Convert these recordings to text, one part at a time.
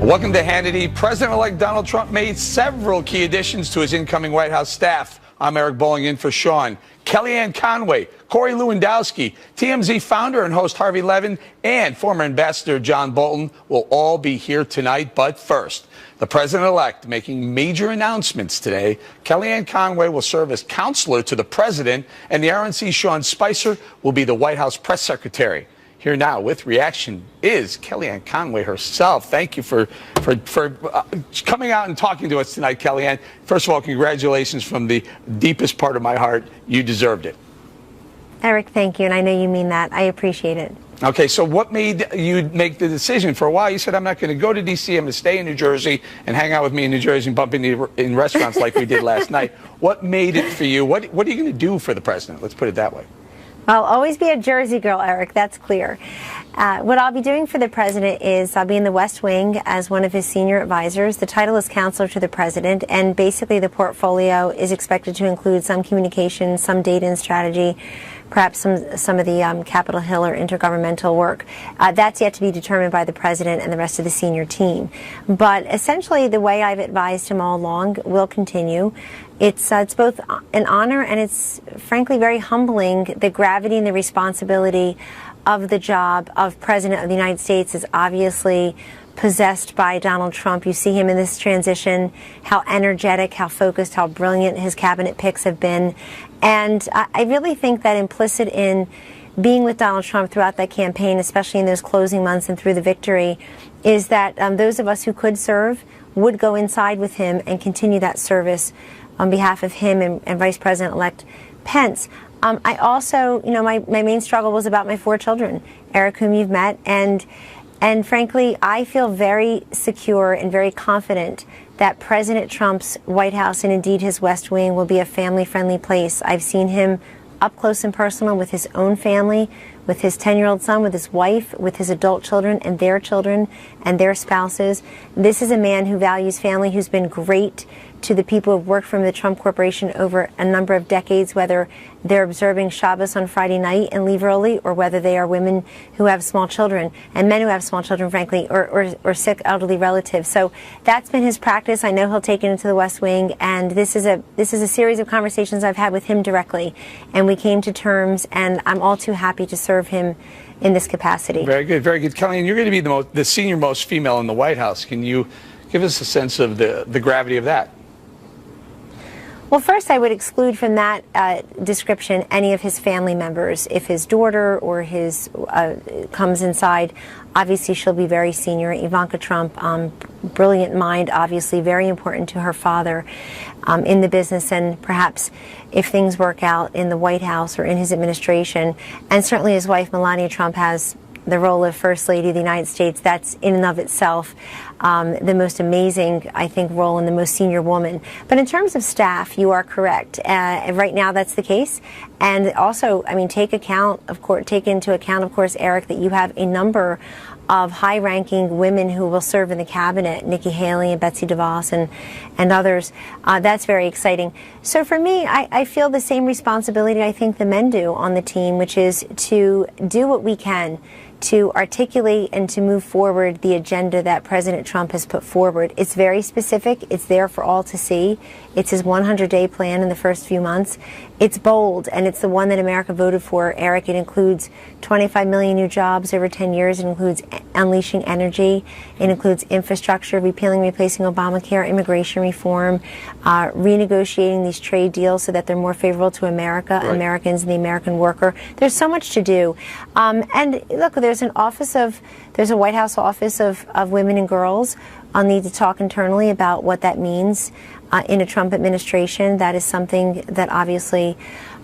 Welcome to Hannity. President-elect Donald Trump made several key additions to his incoming White House staff. I'm Eric Bowling in for Sean. Kellyanne Conway, Corey Lewandowski, TMZ founder and host Harvey Levin, and former Ambassador John Bolton will all be here tonight. But first, the president-elect making major announcements today. Kellyanne Conway will serve as counselor to the president, and the RNC's Sean Spicer will be the White House press secretary. Here now with reaction is Kellyanne Conway herself. Thank you for coming out and talking to us tonight, Kellyanne. First of all, congratulations from the deepest part of my heart. You deserved it. Eric, thank you, and I know you mean that. I appreciate it. Okay, so what made you make the decision? For a while, you said, I'm not going to go to D.C., I'm going to stay in New Jersey and hang out with me in New Jersey and bump into in restaurants like we did last night. What made it for you? What are you going to do for the president? Let's put it that way. I'll always be a Jersey girl, Eric, that's clear. What I'll be doing for the president is I'll be in the West Wing as one of his senior advisors. The title is counselor to the president, and basically the portfolio is expected to include some communication, some data and strategy, perhaps some of the Capitol Hill or intergovernmental work. That's yet to be determined by the president and the rest of the senior team. But essentially, the way I've advised him all along will continue. It's both an honor and it's frankly very humbling. The gravity and the responsibility of the job of President of the United States is obviously possessed by Donald Trump. You see him in this transition, how energetic, how focused, how brilliant his cabinet picks have been. And I really think that implicit in being with Donald Trump throughout that campaign, especially in those closing months and through the victory, is that those of us who could serve would go inside with him and continue that service on behalf of him and Vice President-elect Pence. I also, my main struggle was about my 4 children, Eric, whom you've met, and frankly, I feel very secure and very confident that President Trump's White House and indeed his West Wing will be a family-friendly place. I've seen him up close and personal with his own family, with his 10-year-old son, with his wife, with his adult children and their spouses. This is a man who values family, who's been great to the people who've worked for the Trump Corporation over a number of decades, whether they're observing Shabbos on Friday night and leave early, or whether they are women who have small children, and men who have small children, frankly, or sick elderly relatives. So that's been his practice. I know he'll take it into the West Wing, and this is a series of conversations I've had with him directly, and we came to terms, and I'm all too happy to serve him in this capacity. Very good, very good. Kellyanne, you're going to be the senior most female in the White House. Can you give us a sense of the gravity of that? Well, first, I would exclude from that description any of his family members. If his daughter or his comes inside, obviously she'll be very senior. Ivanka Trump, brilliant mind, obviously very important to her father in the business, and perhaps if things work out in the White House or in his administration, and certainly his wife Melania Trump has the role of First Lady of the United States. That's in and of itself the most amazing, I think, role and the most senior woman. But in terms of staff, you are correct. Right now, that's the case. And also, I mean, take into account, of course, Eric, that you have a number of high-ranking women who will serve in the cabinet, Nikki Haley and Betsy DeVos and others. That's very exciting. So for me, I feel the same responsibility I think the men do on the team, which is to do what we can to articulate and to move forward the agenda that President Trump has put forward. It's very specific. It's there for all to see. It's his 100-day plan in the first few months. It's bold, and it's the one that America voted for, Eric. It includes 25 million new jobs over 10 years. It includes unleashing energy. It includes infrastructure, repealing, replacing Obamacare, immigration reform, renegotiating these trade deals so that they're more favorable to America, right, Americans and the American worker. There's so much to do. And look, there's a White House office of women and girls. I'll need to talk internally about what that means in a Trump administration. That is something that obviously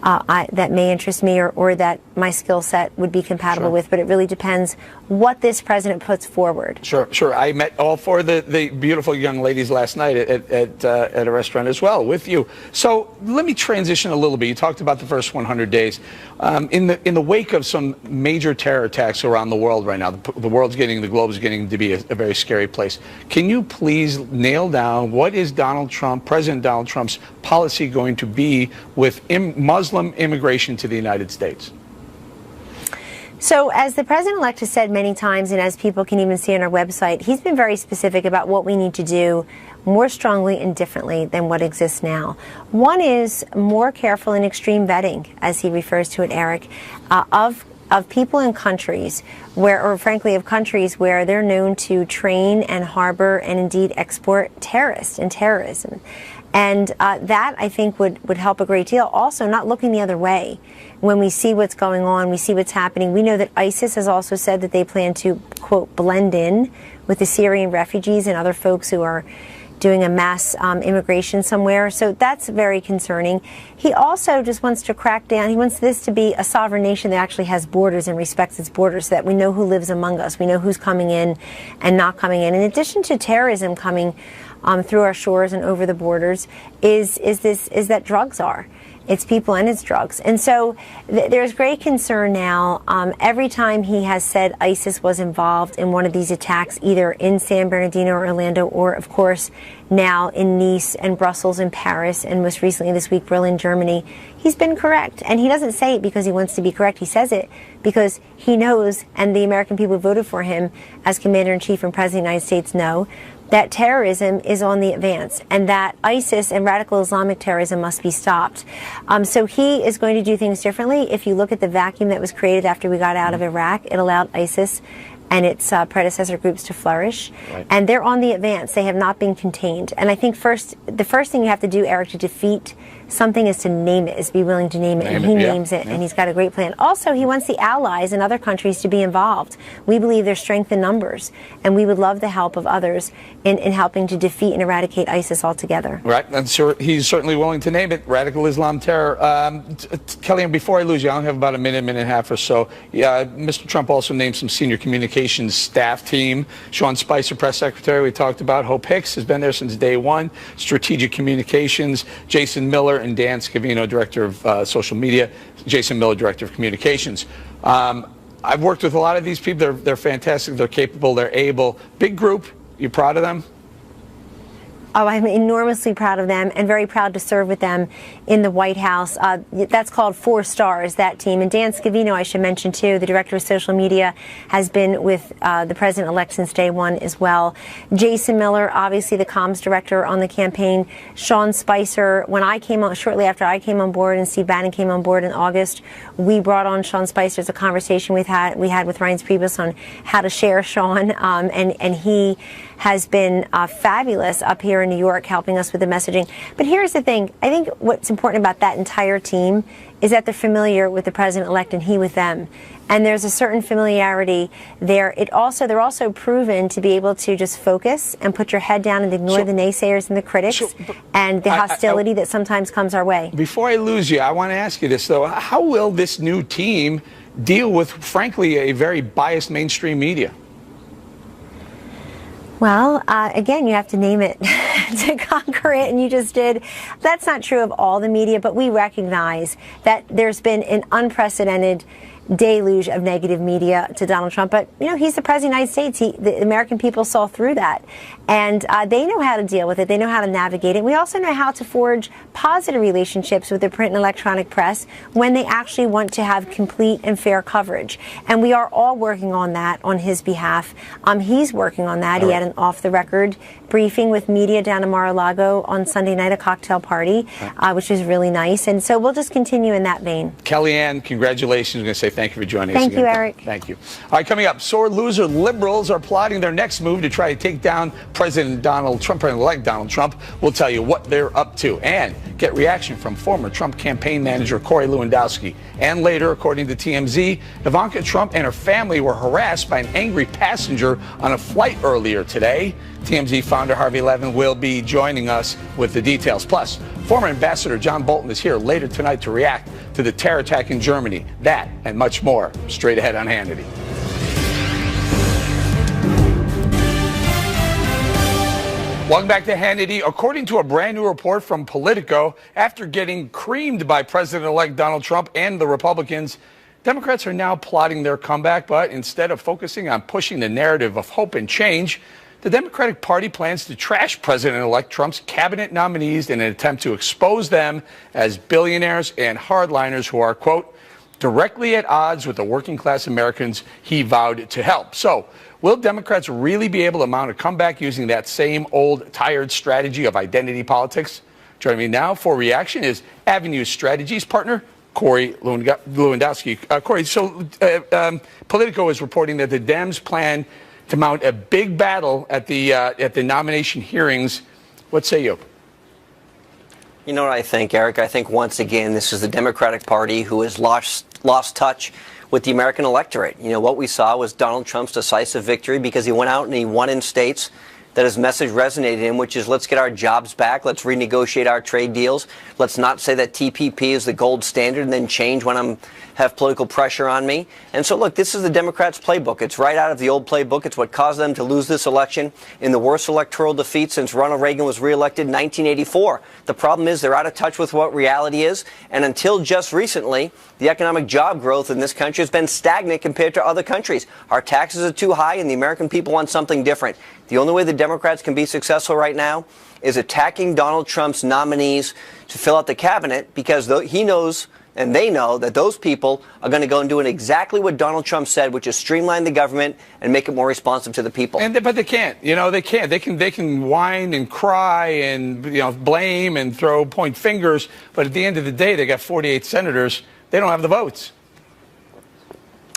that may interest me or that my skill set would be compatible with, but it really depends what this president puts forward. Sure. I met all 4 of the beautiful young ladies last night at a restaurant as well with you. So let me transition a little bit. You talked about the first 100 days. In the wake of some major terror attacks around the world right now, the globe is getting to be a very scary place. Can you please nail down what is President Donald Trump's policy going to be with Muslim immigration to the United States? So as the president-elect has said many times, and as people can even see on our website, he's been very specific about what we need to do more strongly and differently than what exists now. One is more careful and extreme vetting, as he refers to it, Eric, of people in countries where, or frankly, of countries where they're known to train and harbor and indeed export terrorists and terrorism. And that, I think, would help a great deal. Also, not looking the other way. When we see what's going on, we see what's happening. We know that ISIS has also said that they plan to, quote, blend in with the Syrian refugees and other folks who are doing a mass immigration somewhere. So that's very concerning. He also just wants to crack down. He wants this to be a sovereign nation that actually has borders and respects its borders, so that we know who lives among us. We know who's coming in and not coming in. In addition to terrorism coming through our shores and over the borders, is that drugs are. It's people and it's drugs. And so there's great concern now. Every time he has said ISIS was involved in one of these attacks, either in San Bernardino or Orlando, or of course now in Nice and Brussels and Paris, and most recently this week Berlin, Germany, he's been correct. And he doesn't say it because he wants to be correct. He says it because he knows, and the American people who voted for him as Commander-in-Chief and President of the United States know, that terrorism is on the advance and that ISIS and radical Islamic terrorism must be stopped. So he is going to do things differently. If you look at the vacuum that was created after we got out of Iraq, it allowed ISIS and its predecessor groups to flourish. Right. And they're on the advance. They have not been contained. And I think the first thing you have to do, Eric, to defeat something is to name it, is be willing to name it. And he names it, and he's got a great plan. Also, he wants the allies and other countries to be involved. We believe there's strength in numbers, and we would love the help of others in helping to defeat and eradicate ISIS altogether. Right, and sure, he's certainly willing to name it, radical Islam terror. Kellyanne, before I lose you, I only have about a minute and a half or so. Mr. Trump also named some senior communications staff team. Sean Spicer, press secretary, we talked about. Hope Hicks has been there since day one. Strategic communications. Jason Miller and Dan Scavino, director of social media. Jason Miller, director of communications. I've worked with a lot of these people. They're fantastic. They're capable. They're able. Big group. You proud of them? Oh, I'm enormously proud of them and very proud to serve with them in the White House. That's called 4 stars, that team. And Dan Scavino, I should mention, too, the director of social media, has been with the president-elect since day one as well. Jason Miller, obviously the comms director on the campaign. Sean Spicer, when I came on, shortly after I came on board and Steve Bannon came on board in August, we brought on Sean Spicer. It's a conversation we had with Reince Priebus on how to share Sean, and he has been fabulous up here in New York helping us with the messaging. But here's the thing. I think what's important about that entire team is that they're familiar with the president-elect and he with them. And there's a certain familiarity there. They're also proven to be able to just focus and put your head down and ignore the naysayers and the critics and the hostility that sometimes comes our way. Before I lose you, I want to ask you this, though. How will this new team deal with, frankly, a very biased mainstream media? Well, again, you have to name it to conquer it, and you just did. That's not true of all the media, but we recognize that there's been an unprecedented deluge of negative media to Donald Trump. But, you know, he's the president of the United States. The American people saw through that. And they know how to deal with it. They know how to navigate it. We also know how to forge positive relationships with the print and electronic press when they actually want to have complete and fair coverage. And we are all working on that on his behalf. He's working on that. He had an off-the-record briefing with media down in Mar-a-Lago on Sunday night, a cocktail party, which was really nice. And so we'll just continue in that vein. Kellyanne, congratulations. I'm going to say thank you for joining us again. Thank you, Eric. Thank you. All right, coming up, sore loser liberals are plotting their next move to try to take down President Donald Trump, President-elect Donald Trump. We'll tell you what they're up to and get reaction from former Trump campaign manager Corey Lewandowski. And later, according to TMZ, Ivanka Trump and her family were harassed by an angry passenger on a flight earlier today. TMZ founder Harvey Levin will be joining us with the details. Plus, former Ambassador John Bolton is here later tonight to react to the terror attack in Germany. That and much more straight ahead on Hannity. Welcome back to Hannity. According to a brand new report from Politico, after getting creamed by President-elect Donald Trump and the Republicans, Democrats are now plotting their comeback, but instead of focusing on pushing the narrative of hope and change, the Democratic Party plans to trash President-elect Trump's cabinet nominees in an attempt to expose them as billionaires and hardliners who are, quote, directly at odds with the working class Americans he vowed to help. So, will Democrats really be able to mount a comeback using that same old, tired strategy of identity politics? Joining me now for reaction is Avenue Strategies partner, Corey Lewandowski. Corey, so Politico is reporting that the Dems plan to mount a big battle at the nomination hearings. What say you? You know what I think, Eric? I think once again this is the Democratic Party who has lost touch with the American electorate. You know, what we saw was Donald Trump's decisive victory because he went out and he won in states that his message resonated in, which is let's get our jobs back, let's renegotiate our trade deals, let's not say that TPP is the gold standard and then change when I have political pressure on me. And so, look, this is the Democrats' playbook. It's right out of the old playbook. It's what caused them to lose this election in the worst electoral defeat since Ronald Reagan was reelected in 1984. The problem is they're out of touch with what reality is, and until just recently, the economic job growth in this country has been stagnant compared to other countries. Our taxes are too high, and the American people want something different. The only way the Democrats can be successful right now is attacking Donald Trump's nominees to fill out the cabinet, because he knows and they know that those people are going to go and do exactly what Donald Trump said, which is streamline the government and make it more responsive to the people. But they can't. You know, they can't. They can whine and cry and, you know, blame and point fingers. But at the end of the day, they got 48 senators. They don't have the votes.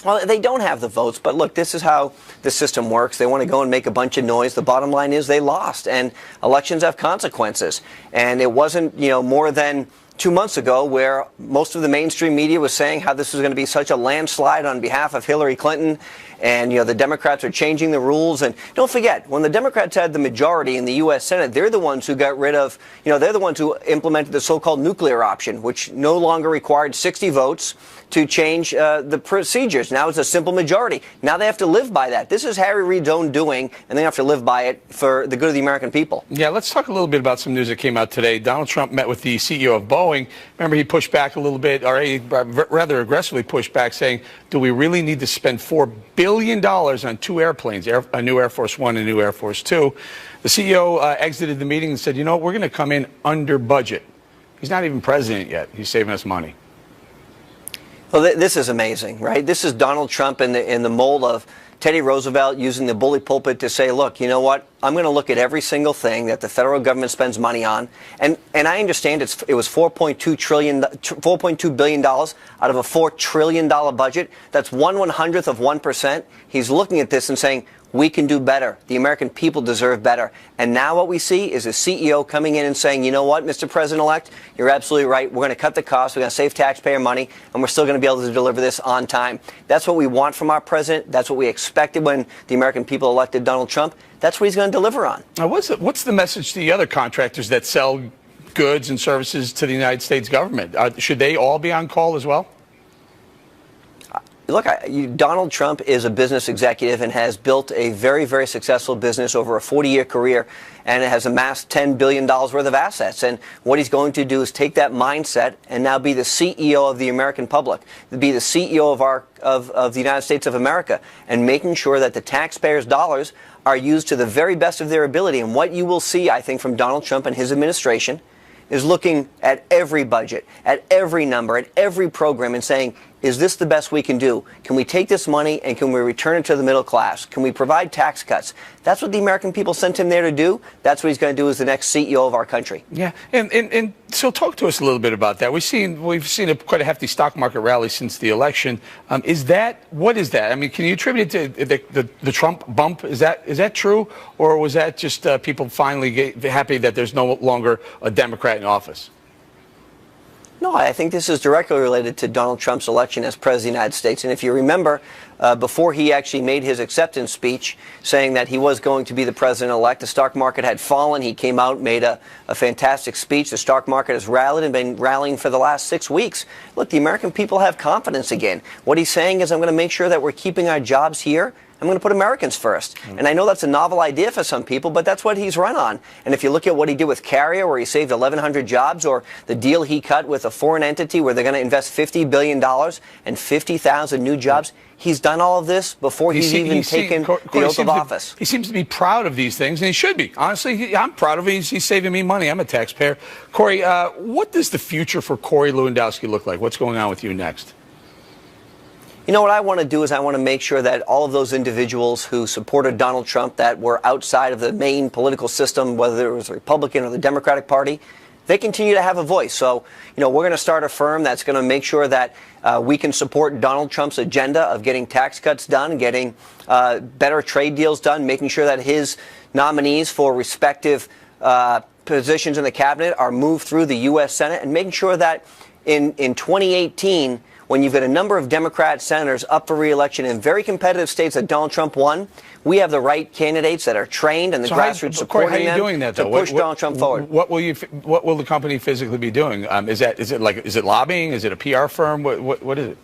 Well, they don't have the votes, but look, this is how the system works. They want to go and make a bunch of noise. The bottom line is they lost, and elections have consequences. And it wasn't, more than 2 months ago where most of the mainstream media was saying how this was going to be such a landslide on behalf of Hillary Clinton, and the Democrats are changing the rules. And don't forget, when the Democrats had the majority in the U.S. Senate, they're the ones who got rid of, they're the ones who implemented the so-called nuclear option, which no longer required 60 votes to change the procedures. Now it's a simple majority. Now they have to live by that. This is Harry Reid's own doing, and they have to live by it for the good of the American people. Yeah, let's talk a little bit about some news that came out today. Donald Trump met with the CEO of Boeing. Remember, he pushed back a little bit, or he rather aggressively pushed back, saying, do we really need to spend $4 billion on two airplanes, a new Air Force One and a new Air Force Two? The CEO exited the meeting and said, we're going to come in under budget. He's not even president yet. He's saving us money. Well, this is amazing, right? This is Donald Trump in the mold of Teddy Roosevelt using the bully pulpit to say, look, you know what? I'm going to look at every single thing that the federal government spends money on. And I understand it was $4.2 billion out of a $4 trillion budget. That's 1/100th of 1%. He's looking at this and saying, we can do better. The American people deserve better. And now what we see is a CEO coming in and saying, you know what, Mr. President-elect, you're absolutely right. We're going to cut the costs. We're going to save taxpayer money, and we're still going to be able to deliver this on time. That's what we want from our president. That's what we expected when the American people elected Donald Trump. That's what he's going to deliver on. Now, what's the message to the other contractors that sell goods and services to the United States government? Should they all be on call as well? Look, Donald Trump is a business executive and has built a very, very successful business over a 40-year career, and it has amassed $10 billion worth of assets. And what he's going to do is take that mindset and now be the CEO of the American public, be the CEO of the United States of America, and making sure that the taxpayers' dollars are used to the very best of their ability. And what you will see, I think, from Donald Trump and his administration is looking at every budget, at every number, at every program and saying, is this the best we can do? Can we take this money and can we return it to the middle class? Can we provide tax cuts? That's what the American people sent him there to do. That's what he's going to do as the next CEO of our country. Yeah, and so talk to us a little bit about that. We've seen quite a hefty stock market rally since the election. What is that? I mean, can you attribute it to the Trump bump? Is that true, or was that just people finally happy that there's no longer a Democrat in office? No, I think this is directly related to Donald Trump's election as President of the United States. And if you remember, before he actually made his acceptance speech saying that he was going to be the president-elect, the stock market had fallen. He came out, made a fantastic speech. The stock market has rallied and been rallying for the last 6 weeks. Look, the American people have confidence again. What he's saying is, I'm going to make sure that we're keeping our jobs here. I'm going to put Americans first. And I know that's a novel idea for some people, but that's what he's run on. And if you look at what he did with Carrier, where he saved 1,100 jobs, or the deal he cut with a foreign entity where they're going to invest $50 billion and 50,000 new jobs, he's done all of this before he's even taken the oath of office. He seems to be proud of these things, and he should be. Honestly, I'm proud of him. He's saving me money. I'm a taxpayer. Corey, what does the future for Corey Lewandowski look like? What's going on with you next? You know what I want to do is I want to make sure that all of those individuals who supported Donald Trump that were outside of the main political system, whether it was the Republican or the Democratic Party, they continue to have a voice. So, we're going to start a firm that's going to make sure that we can support Donald Trump's agenda of getting tax cuts done, getting better trade deals done, making sure that his nominees for respective positions in the cabinet are moved through the U.S. Senate, and making sure that in 2018, when you've got a number of Democrat senators up for re-election in very competitive states that Donald Trump won, we have the right candidates that are trained and the grassroots supporting them to push Donald Trump forward. What will the company physically be doing? Is it lobbying? Is it a PR firm? What is it?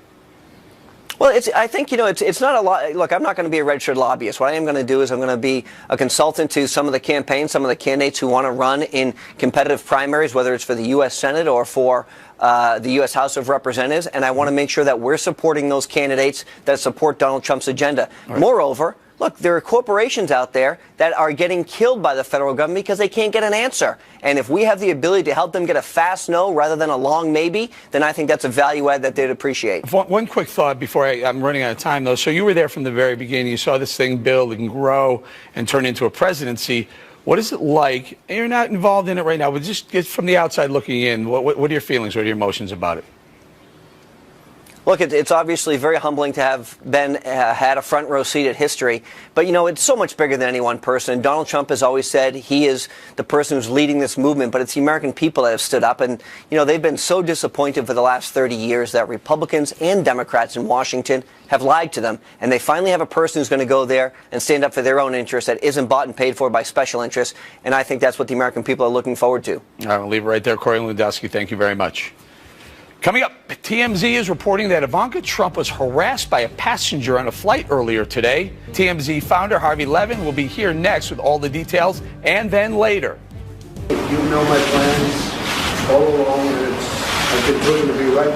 Well, I think, it's not a lot. Look, I'm not going to be a registered lobbyist. What I am going to do is I'm going to be a consultant to some of the campaigns, some of the candidates who want to run in competitive primaries, whether it's for the U.S. Senate or for the U.S. House of Representatives. And I want to make sure that we're supporting those candidates that support Donald Trump's agenda. Right. Moreover, look, there are corporations out there that are getting killed by the federal government because they can't get an answer. And if we have the ability to help them get a fast no rather than a long maybe, then I think that's a value add that they'd appreciate. One quick thought before I'm running out of time, though. So you were there from the very beginning. You saw this thing build and grow and turn into a presidency. What is it like? And you're not involved in it right now, but just from the outside looking in, what are your feelings? What are your emotions about it? Look, it's obviously very humbling to have had a front row seat at history. But, it's so much bigger than any one person. Donald Trump has always said he is the person who's leading this movement, but it's the American people that have stood up. And, they've been so disappointed for the last 30 years that Republicans and Democrats in Washington have lied to them. And they finally have a person who's going to go there and stand up for their own interests that isn't bought and paid for by special interests. And I think that's what the American people are looking forward to. All right, we'll leave it right there. Corey Lewandowski, thank you very much. Coming up, TMZ is reporting that Ivanka Trump was harassed by a passenger on a flight earlier today. TMZ founder Harvey Levin will be here next with all the details, and then later. You know my plans all along, and I've been proven to be right,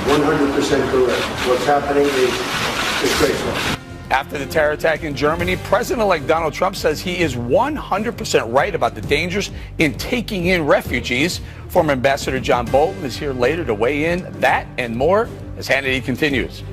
100% correct. What's happening is disgraceful. After the terror attack in Germany, President-elect Donald Trump says he is 100% right about the dangers in taking in refugees. Former Ambassador John Bolton is here later to weigh in that and more as Hannity continues.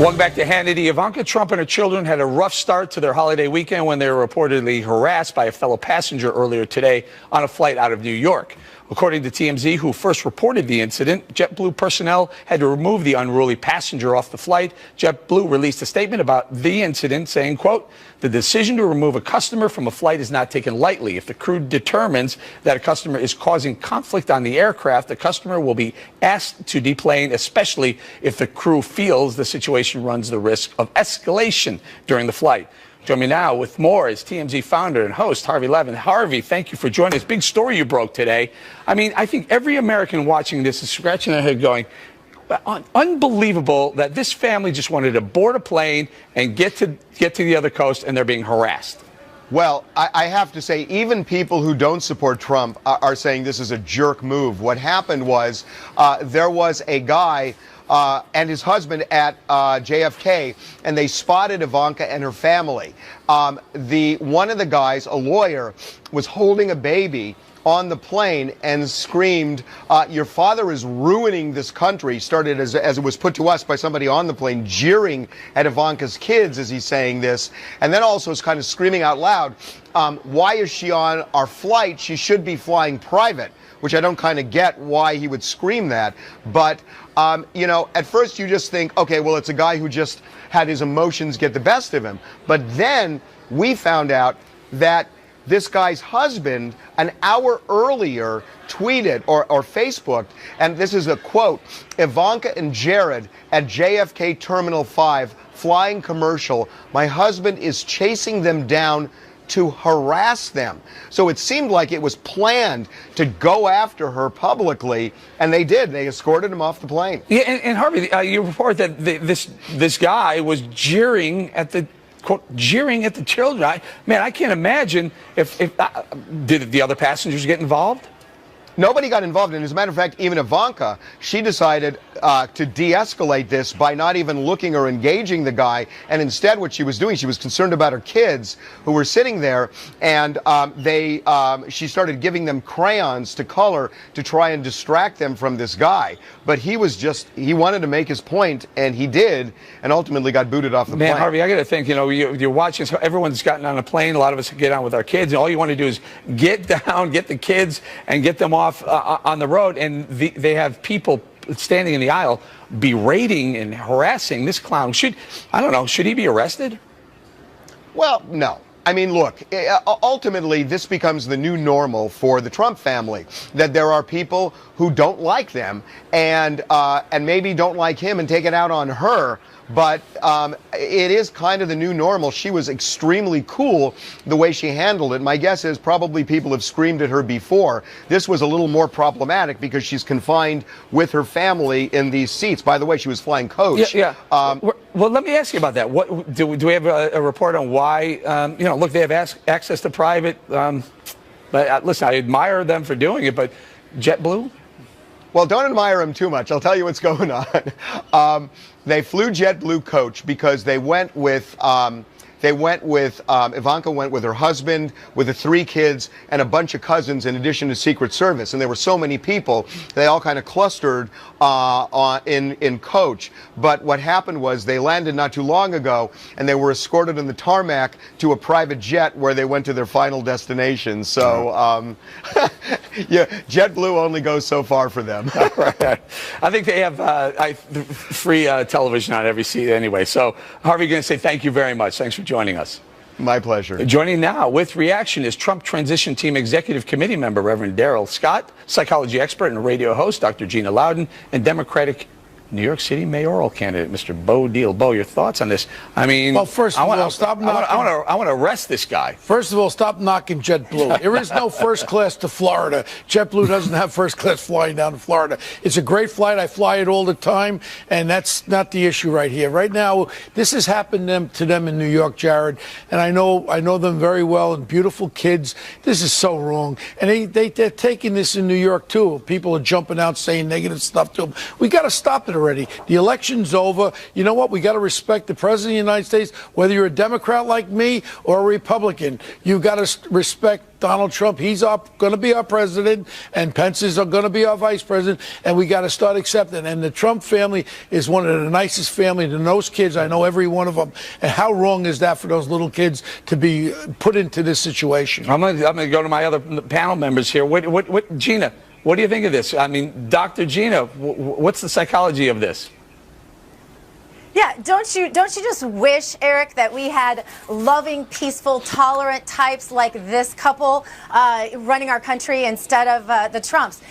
Welcome back to Hannity. Ivanka Trump and her children had a rough start to their holiday weekend when they were reportedly harassed by a fellow passenger earlier today on a flight out of New York. According to TMZ, who first reported the incident, JetBlue personnel had to remove the unruly passenger off the flight. JetBlue released a statement about the incident saying, quote, "The decision to remove a customer from a flight is not taken lightly. If the crew determines that a customer is causing conflict on the aircraft, the customer will be asked to deplane, especially if the crew feels the situation runs the risk of escalation during the flight." Join me now with more is TMZ founder and host Harvey Levin. Harvey, thank you for joining us. Big story you broke today. I mean, I think every American watching this is scratching their head going, unbelievable that this family just wanted to board a plane and get to the other coast, and they're being harassed. Well, I have to say, even people who don't support Trump are saying this is a jerk move. What happened was there was a guy and his husband at JFK, and they spotted Ivanka and her family. One of the guys, a lawyer, was holding a baby on the plane and screamed, "Your father is ruining this country." Started as it was put to us by somebody on the plane, jeering at Ivanka's kids as he's saying this, and then also is kind of screaming out loud, "Why is she on our flight? She should be flying private." Which I don't kind of get why he would scream that. But, at first you just think, okay, well, it's a guy who just had his emotions get the best of him. But then we found out that this guy's husband, an hour earlier, tweeted or Facebooked, and this is a quote, "Ivanka and Jared at JFK Terminal 5, flying commercial. My husband is chasing them down to harass them." So it seemed like it was planned to go after her publicly, and they did. They escorted him off the plane. Yeah, and Harvey, you report that this guy was jeering at the children. I can't imagine if did the other passengers get involved? Nobody got involved. And as a matter of fact, even Ivanka, she decided to de-escalate this by not even looking or engaging the guy. And instead, what she was doing, she was concerned about her kids who were sitting there. And she started giving them crayons to color to try and distract them from this guy. But he wanted to make his point, and he did, and ultimately got booted off the plane. Man, Harvey, I got to think, you're watching, so everyone's gotten on a plane. A lot of us get on with our kids, and all you want to do is get down, get the kids, and get them off on the road, and they have people standing in the aisle berating and harassing this clown. Should he be arrested? Well, no. I mean, look, ultimately, this becomes the new normal for the Trump family, that there are people who don't like them and maybe don't like him and take it out on her. But it is kind of the new normal. She was extremely cool the way she handled it. My guess is probably people have screamed at her before. This was a little more problematic because she's confined with her family in these seats. By the way, she was flying coach. Yeah. Well, let me ask you about that. What do we have a report on why? Look, they have access to private. But listen, I admire them for doing it. But JetBlue? Well, don't admire them too much. I'll tell you what's going on. They flew JetBlue coach because they went with Ivanka went with her husband, with the 3 kids, and a bunch of cousins in addition to Secret Service. And there were so many people, they all kind of clustered in coach. But what happened was they landed not too long ago, and they were escorted on the tarmac to a private jet where they went to their final destination. So, yeah, JetBlue only goes so far for them. Right. I think they have free television on every seat anyway. So, Harvey, going to say thank you very much. Thanks for joining us. My pleasure. Joining now with reaction is Trump Transition Team Executive Committee member Reverend Darrell Scott, psychology expert and radio host Dr. Gina Loudon, and Democratic New York City mayoral candidate Mr. Bo Deal. Bo, your thoughts on this? I mean, well, first of all, stop knocking. I want to arrest this guy. First of all, stop knocking JetBlue. There is no first class to Florida. JetBlue doesn't have first class flying down to Florida. It's a great flight. I fly it all the time, and that's not the issue right here. Right now, this has happened to them in New York, Jared, and I know them very well. And beautiful kids. This is so wrong, and they're taking this in New York too. People are jumping out saying negative stuff to them. We got to stop it already. The election's over. You know what? We got to respect the president of the United States, whether you're a Democrat like me or a Republican. You've got to respect Donald Trump. He's going to be our president, and Pence is going to be our vice president, and we got to start accepting. And the Trump family is one of the nicest families. And those kids, I know every one of them. And how wrong is that for those little kids to be put into this situation? I'm going to go to my other panel members here. What, Gina? What do you think of this? I mean, Dr. Gina, what's the psychology of this? Yeah, don't you just wish, Eric, that we had loving, peaceful, tolerant types like this couple running our country instead of the Trumps?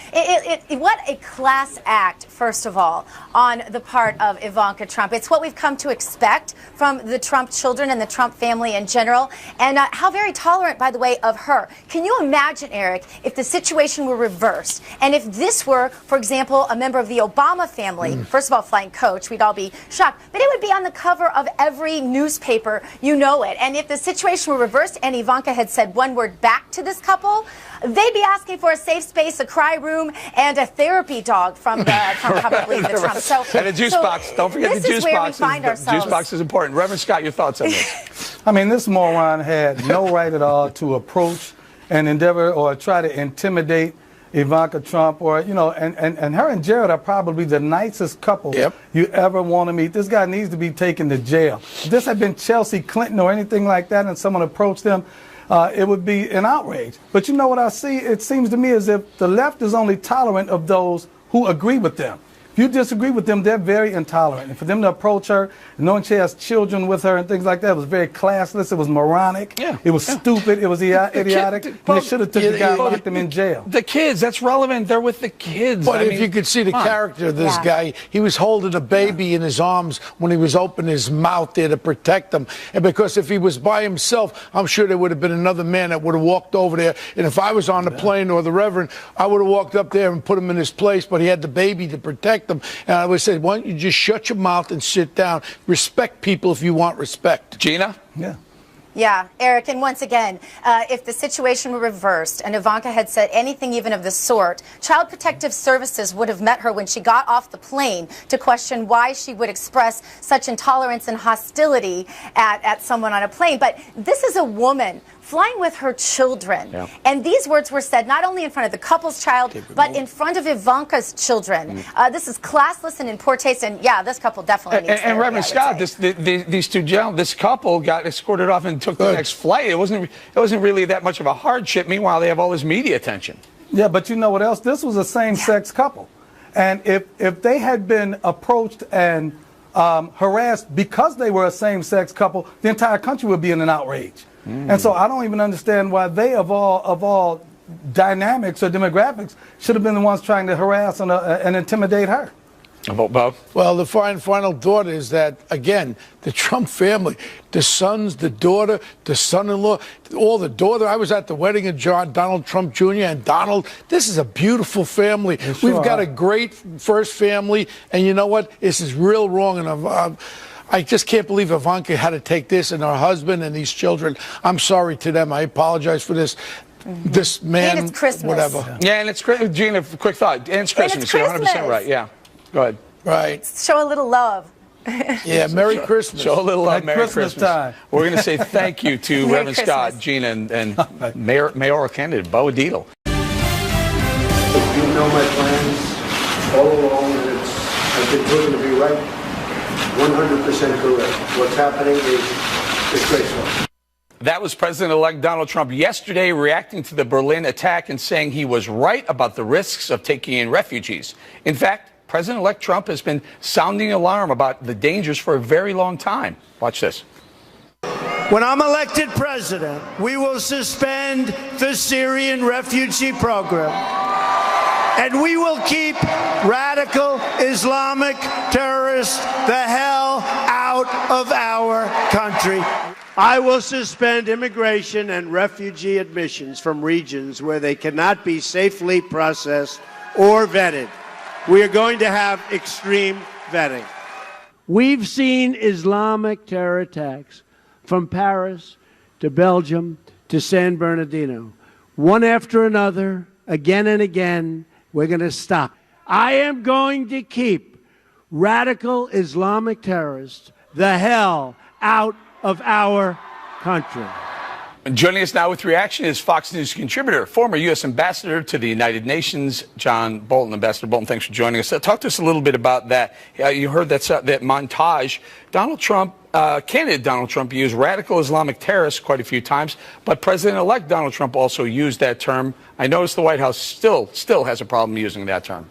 What a class act, first of all, on the part of Ivanka Trump. It's what we've come to expect from the Trump children and the Trump family in general, and how very tolerant, by the way, of her. Can you imagine, Eric, if the situation were reversed, and if this were, for example, a member of the Obama family, first of all, flying coach, we'd all be shocked. But it would be on the cover of every newspaper, you know it. And if the situation were reversed and Ivanka had said one word back to this couple, they'd be asking for a safe space, a cry room, and a therapy dog from probably the Trump. So, and a juice box. Don't forget the juice box. The juice box is important. Reverend Scott, your thoughts on this? I mean, this moron had no right at all to approach and endeavor or try to intimidate Ivanka Trump, or, and her and Jared are probably the nicest couple you ever want to meet. This guy needs to be taken to jail. If this had been Chelsea Clinton or anything like that and someone approached them, it would be an outrage. But you know what I see? It seems to me as if the left is only tolerant of those who agree with them. If you disagree with them, they're very intolerant. And for them to approach her, knowing she has children with her and things like that, was very classless. It was moronic. Yeah. It was stupid. It was idiotic. And they should have took the guy and locked him in jail. The kids, that's relevant. They're with the kids. But if you could see the character of this guy, he was holding a baby in his arms when he was opening his mouth there to protect them. And because if he was by himself, I'm sure there would have been another man that would have walked over there. And if I was on the plane or the Reverend, I would have walked up there and put him in his place. But he had the baby to protect them. And I would say, why don't you just shut your mouth and sit down? Respect people if you want respect. Gina? Yeah. Yeah, Eric, and once again, if the situation were reversed and Ivanka had said anything even of the sort, Child Protective Services would have met her when she got off the plane to question why she would express such intolerance and hostility at someone on a plane. But this is a woman flying with her children. Yeah. And these words were said not only in front of the couple's child, but in front of Ivanka's children. This is classless and in poor taste, and yeah, this couple definitely needs And Reverend Scott, these two gentlemen, this couple got escorted off and took the next flight. It wasn't really that much of a hardship. Meanwhile, they have all this media attention. Yeah, but you know what else? This was a same-sex couple. And if they had been approached and harassed because they were a same-sex couple, the entire country would be in an outrage. And so I don't even understand why they, of all dynamics or demographics, should have been the ones trying to harass and intimidate her. Bob? Well, the final thought is that, again, the Trump family, the sons, the daughter, the son-in-law, all the daughter. I was at the wedding of Donald Trump Jr. and Donald. This is a beautiful family. Sure We've got a great first family, and you know what? This is real wrong, and I just can't believe Ivanka had to take this and her husband and these children. I'm sorry to them. I apologize for this. This man, and it's Christmas. Whatever. Yeah, and it's Christmas. Gina, quick thought. And it's Christmas. You're 100% right. Yeah. Go ahead. Right. Show a little love. Yeah, Merry Christmas. Show a little love. Merry Christmas time. We're going to say thank you to Merry Reverend Scott, Christmas. Gina, and mayoral candidate Bo Deedle. You know my plans all along, and I've been proven to be right. 100% correct. What's happening is disgraceful. That was President-elect Donald Trump yesterday reacting to the Berlin attack and saying he was right about the risks of taking in refugees. In fact, President-elect Trump has been sounding alarm about the dangers for a very long time. Watch this. When I'm elected president, we will suspend the Syrian refugee program. And we will keep radical Islamic terrorists the hell out of our country. I will suspend immigration and refugee admissions from regions where they cannot be safely processed or vetted. We are going to have extreme vetting. We've seen Islamic terror attacks from Paris to Belgium to San Bernardino. One after another, again and again. We're going to stop. I am going to keep radical Islamic terrorists the hell out of our country. Joining us now with reaction is Fox News contributor, former U.S. ambassador to the United Nations, John Bolton. Ambassador Bolton, thanks for joining us. Talk to us a little bit about that. You heard that montage. Donald Trump, candidate Donald Trump, used radical Islamic terrorists quite a few times, but President-elect Donald Trump also used that term. I noticed the White House still has a problem using that term.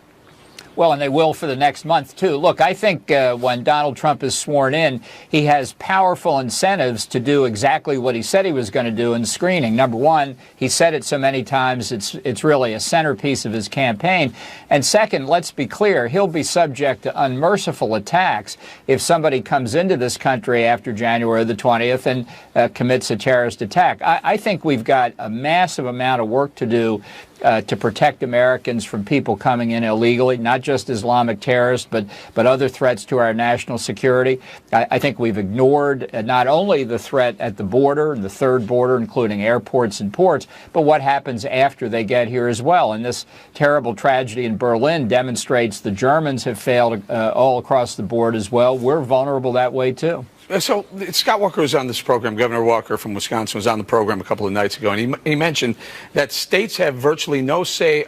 Well, and they will for the next month, too. Look, I think when Donald Trump is sworn in, he has powerful incentives to do exactly what he said he was going to do in screening. Number one, he said it so many times, it's really a centerpiece of his campaign. And second, let's be clear, he'll be subject to unmerciful attacks if somebody comes into this country after January the 20th and commits a terrorist attack. I think we've got a massive amount of work to do to protect Americans from people coming in illegally, not just Islamic terrorists, but other threats to our national security. I think we've ignored not only the threat at the border, the third border, including airports and ports, but what happens after they get here as well. And this terrible tragedy in Berlin demonstrates the Germans have failed all across the board as well. We're vulnerable that way, too. So Scott Walker was on this program. Governor Walker from Wisconsin was on the program a couple of nights ago, and he mentioned that states have virtually no say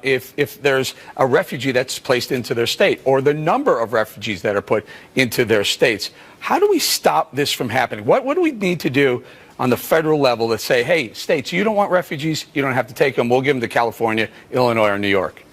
if there's a refugee that's placed into their state or the number of refugees that are put into their states. How do we stop this from happening? What do we need to do on the federal level to say, hey, states, you don't want refugees, you don't have to take them, we'll give them to California, Illinois, or New York?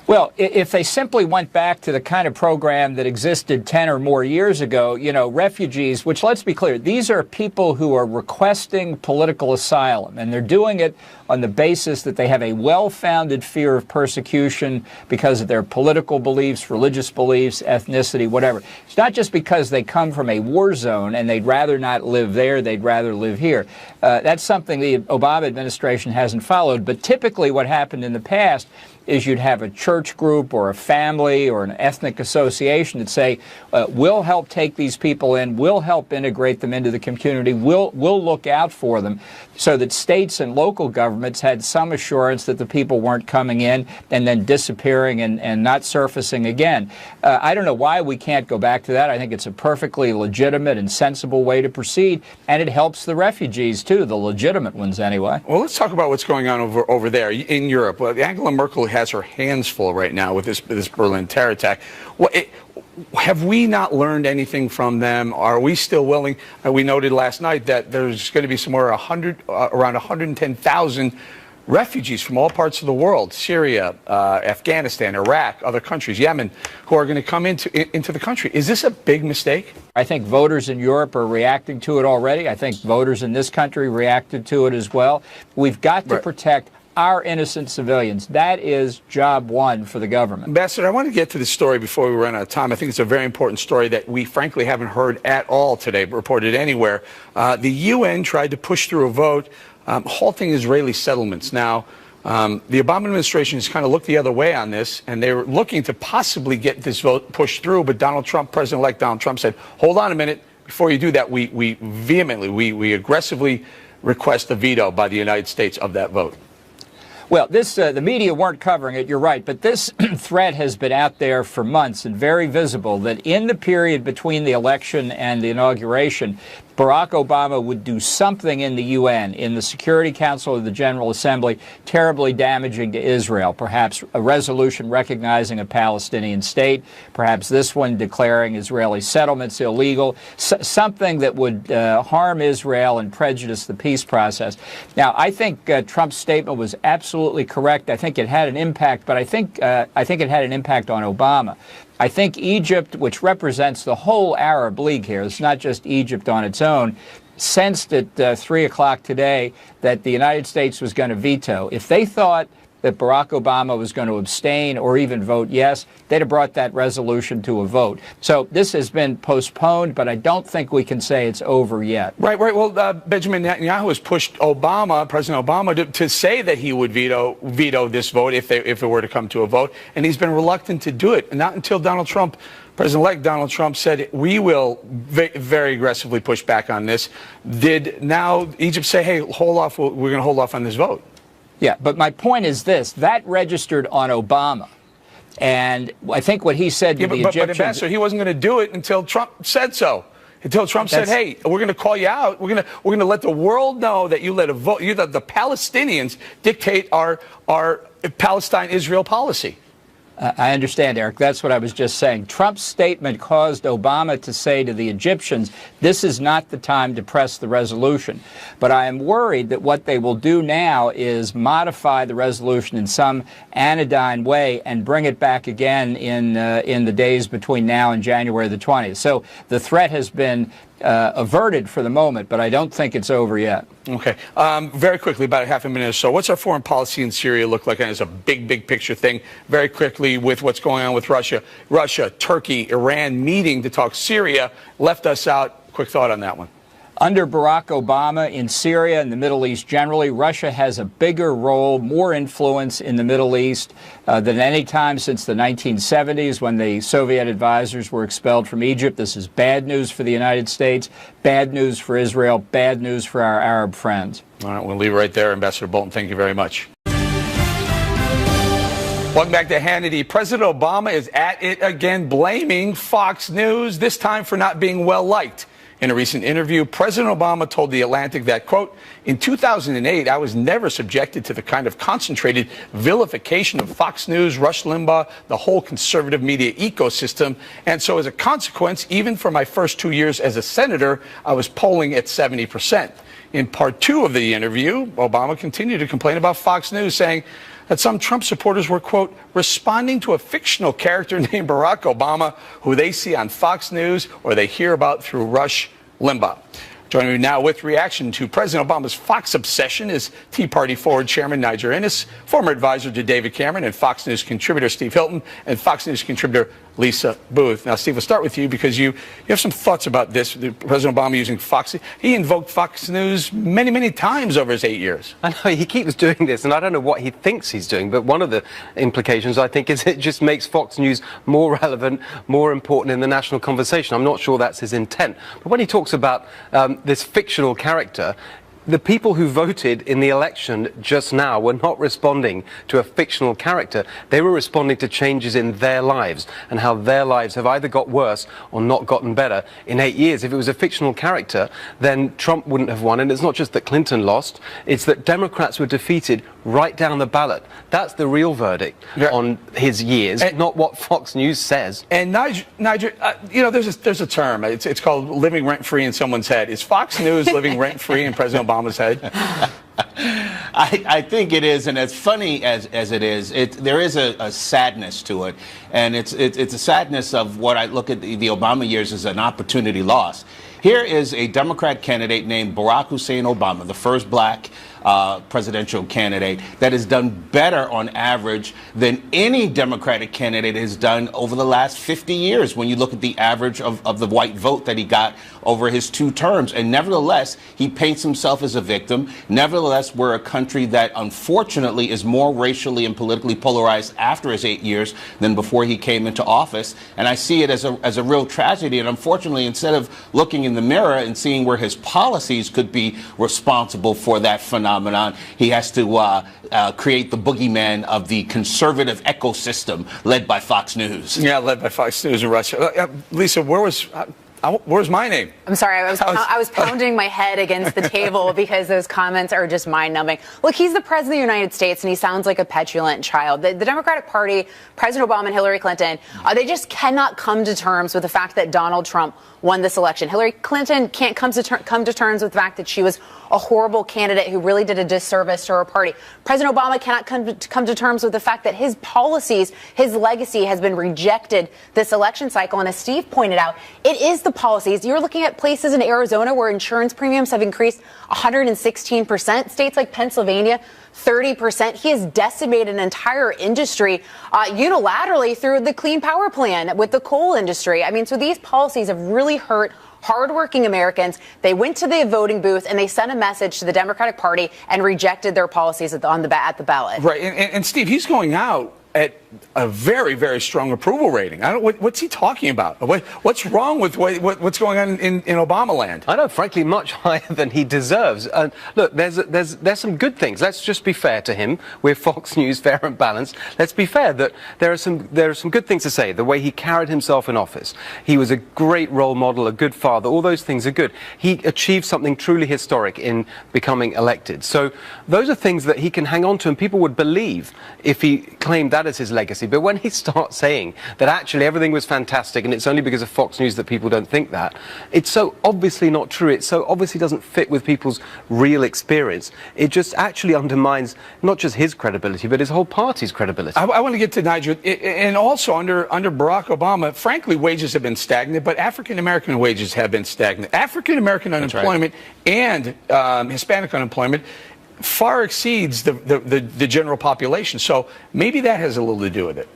Well, if they simply went back to the kind of program that existed 10 or more years ago, you know, refugees, which, let's be clear, these are people who are requesting political asylum, and they're doing it on the basis that they have a well-founded fear of persecution because of their political beliefs, religious beliefs, ethnicity, whatever. It's not just because they come from a war zone and they'd rather not live there, they'd rather live here. That's something the Obama administration hasn't followed, but typically what happened in the past is you'd have a church group or a family or an ethnic association that say, we'll help take these people in, we'll help integrate them into the community, we'll look out for them, so that states and local governments had some assurance that the people weren't coming in and then disappearing and not surfacing again. I don't know why we can't go back to that. I think it's a perfectly legitimate and sensible way to proceed, and it helps the refugees too, the legitimate ones anyway. Well, let's talk about what's going on over there in Europe. Well, Angela Merkel has her hands full right now with this Berlin terror attack. Have we not learned anything from them? Are we still willing? We noted last night that there's going to be somewhere around 110,000 refugees from all parts of the world, Syria, Afghanistan, Iraq, other countries, Yemen, who are going to come into the country. Is this a big mistake? I think voters in Europe are reacting to it already. I think voters in this country reacted to it as well. We've got to protect our innocent civilians. That is job one for the government. Ambassador, I want to get to this story before we run out of time. I think it's a very important story that we frankly haven't heard at all today, reported anywhere. The UN tried to push through a vote halting Israeli settlements. Now, the Obama administration has kind of looked the other way on this, and they were looking to possibly get this vote pushed through, but President-elect Donald Trump said, hold on a minute, before you do that, we vehemently, aggressively request a veto by the United States of that vote. Well, the media weren't covering it, you're right, but this threat has been out there for months and very visible that in the period between the election and the inauguration, Barack Obama would do something in the UN, in the Security Council of the General Assembly, terribly damaging to Israel. Perhaps a resolution recognizing a Palestinian state, perhaps this one declaring Israeli settlements illegal, something that would harm Israel and prejudice the peace process. Now, I think Trump's statement was absolutely correct. I think it had an impact, but I think it had an impact on Obama. I think Egypt, which represents the whole Arab League here, it's not just Egypt on its own, sensed at 3 o'clock today that the United States was going to veto. If they thought that Barack Obama was going to abstain or even vote yes, they'd have brought that resolution to a vote. So this has been postponed, but I don't think we can say it's over yet. Right. Well, Benjamin Netanyahu has pushed President Obama, to say that he would veto this vote if it were to come to a vote, and he's been reluctant to do it. And not until President-elect Donald Trump said we will very aggressively push back on this, did now Egypt say, hey, hold off, we're going to hold off on this vote. Yeah, but my point is this. That registered on Obama. And I think what he said to the Egyptians... But Ambassador, he wasn't going to do it until Trump said so. Until Trump said, hey, we're going to call you out. We're going to let the world know that you let the Palestinians dictate our Palestine-Israel policy. I understand, Eric. That's what I was just saying. Trump's statement caused Obama to say to the Egyptians, this is not the time to press the resolution. But I am worried that what they will do now is modify the resolution in some anodyne way and bring it back again in the days between now and January the 20th. So the threat has been averted for the moment, but I don't think it's over yet. Okay. Very quickly, about a half a minute or so, what's our foreign policy in Syria look like? And it's a big picture thing. Very quickly, with what's going on with Russia, Turkey, Iran meeting to talk Syria, left us out. Quick thought on that one. Under Barack Obama, in Syria and the Middle East generally, Russia has a bigger role, more influence in the Middle East than any time since the 1970s when the Soviet advisors were expelled from Egypt. This is bad news for the United States, bad news for Israel, bad news for our Arab friends. All right, we'll leave it right there. Ambassador Bolton, thank you very much. Welcome back to Hannity. President Obama is at it again, blaming Fox News, this time for not being well liked. In a recent interview, President Obama told The Atlantic that, quote, in 2008, I was never subjected to the kind of concentrated vilification of Fox News, Rush Limbaugh, the whole conservative media ecosystem. And so as a consequence, even for my first 2 years as a senator, I was polling at 70%. In part two of the interview, Obama continued to complain about Fox News, saying that some Trump supporters were, quote, responding to a fictional character named Barack Obama, who they see on Fox News or they hear about through Rush Limbaugh. Joining me now with reaction to President Obama's Fox obsession is Tea Party forward Chairman Nigel Innes, former advisor to David Cameron, and Fox News contributor Steve Hilton, and Fox News contributor Lisa Booth. Now, Steve, we'll start with you because you have some thoughts about this. President Obama using Fox. He invoked Fox News many, many times over his 8 years. I know, he keeps doing this, and I don't know what he thinks he's doing, but one of the implications, I think, is it just makes Fox News more relevant, more important in the national conversation. I'm not sure that's his intent. But when he talks about this fictional character, the people who voted in the election just now were not responding to a fictional character. They were responding to changes in their lives and how their lives have either got worse or not gotten better in 8 years. If it was a fictional character, then Trump wouldn't have won. And it's not just that Clinton lost, it's that Democrats were defeated right down the ballot. That's the real verdict on his years, not what Fox News says. And Nigel, you know, there's a term. It's called living rent-free in someone's head. Is Fox News living rent-free in President Obama's head? I think it is, and as funny as it is, there is a sadness to it, and it's a sadness of what I look at the Obama years as an opportunity lost. Here is a Democrat candidate named Barack Hussein Obama, the first black presidential candidate that has done better on average than any Democratic candidate has done over the last 50 years when you look at the average of the white vote that he got over his 2 terms. And nevertheless, he paints himself as a victim. Nevertheless, we're a country that unfortunately is more racially and politically polarized after his 8 years than before he came into office. And I see it as a real tragedy. And unfortunately, instead of looking in the mirror and seeing where his policies could be responsible for that phenomenon, he has to create the boogeyman of the conservative ecosystem led by Fox News. Yeah, led by Fox News in Russia. Lisa, where's my name? I'm sorry, I was pounding my head against the table because those comments are just mind-numbing. Look, he's the president of the United States, and he sounds like a petulant child. The Democratic Party, President Obama and Hillary Clinton, they just cannot come to terms with the fact that Donald Trump won this election. Hillary Clinton can't come to terms with the fact that she was a horrible candidate who really did a disservice to her party. President Obama cannot come to terms with the fact that his policies, his legacy has been rejected this election cycle. And as Steve pointed out, it is the policies. You're looking at places in Arizona where insurance premiums have increased 116%. States like Pennsylvania, 30%. He has decimated an entire industry unilaterally through the Clean Power Plan with the coal industry. I mean, so these policies have really hurt hardworking Americans. They went to the voting booth and they sent a message to the Democratic Party and rejected their policies at the ballot. Right, and Steve, he's going out at a very, very strong approval rating. What's he talking about? What's wrong with what's going on in Obama land? I know, frankly, much higher than he deserves. Look, there's some good things. Let's just be fair to him. We're Fox News, fair and balanced. Let's be fair that there are some good things to say. The way he carried himself in office, he was a great role model, a good father. All those things are good. He achieved something truly historic in becoming elected. So those are things that he can hang on to, and people would believe if he claimed that as his legacy. But when he starts saying that actually everything was fantastic and it's only because of Fox News that people don't think that, it's so obviously not true. It so obviously doesn't fit with people's real experience. It just actually undermines not just his credibility, but his whole party's credibility. I want to get to Nigel. And also under Barack Obama, frankly, wages have been stagnant, but African-American wages have been stagnant. African-American unemployment and Hispanic unemployment far exceeds the general population. So maybe that has a little to do with it.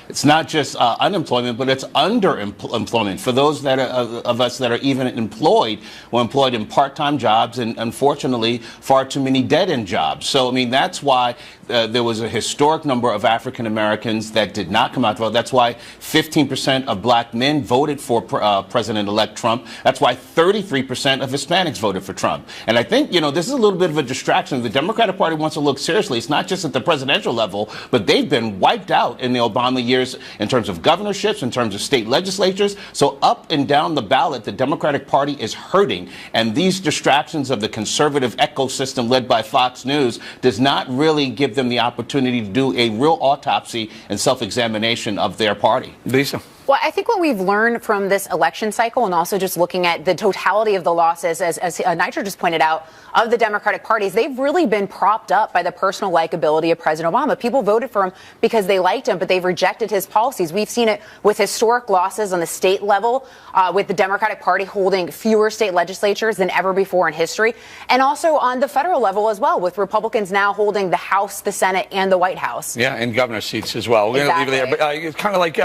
It's not just unemployment, but it's underemployment. For those of us that are even employed, we're employed in part-time jobs and, unfortunately, far too many dead-end jobs. So, I mean, that's why there was a historic number of African Americans that did not come out to vote. That's why 15% of black men voted for President-elect Trump. That's why 33% of Hispanics voted for Trump. And I think, you know, this is a little bit of a distraction. The Democratic Party wants to look seriously. It's not just at the presidential level, but they've been wiped out in the Obama years in terms of governorships, in terms of state legislatures. So up and down the ballot, the Democratic Party is hurting. And these distractions of the conservative ecosystem led by Fox News does not really give them the opportunity to do a real autopsy and self-examination of their party. Lisa? Well, I think what we've learned from this election cycle, and also just looking at the totality of the losses, as Nigel just pointed out, of the Democratic parties, they've really been propped up by the personal likability of President Obama. People voted for him because they liked him, but they've rejected his policies. We've seen it with historic losses on the state level, with the Democratic Party holding fewer state legislatures than ever before in history, and also on the federal level as well, with Republicans now holding the House, the Senate, and the White House. Yeah, and governor seats as well. We're going to leave it there. But it's kind of like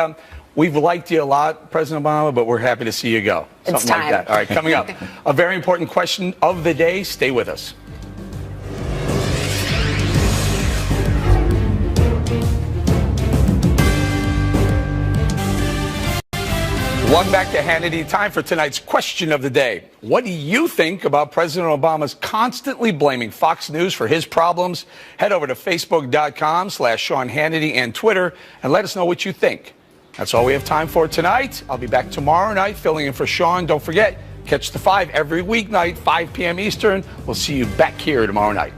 we've liked you a lot, President Obama, but we're happy to see you go. It's Something time. like that. All right, coming up, a very important question of the day. Stay with us. Welcome back to Hannity. Time for tonight's question of the day. What do you think about President Obama's constantly blaming Fox News for his problems? Head over to Facebook.com/Sean Hannity and Twitter and let us know what you think. That's all we have time for tonight. I'll be back tomorrow night filling in for Sean. Don't forget, catch the 5 every weeknight, 5 p.m. Eastern. We'll see you back here tomorrow night.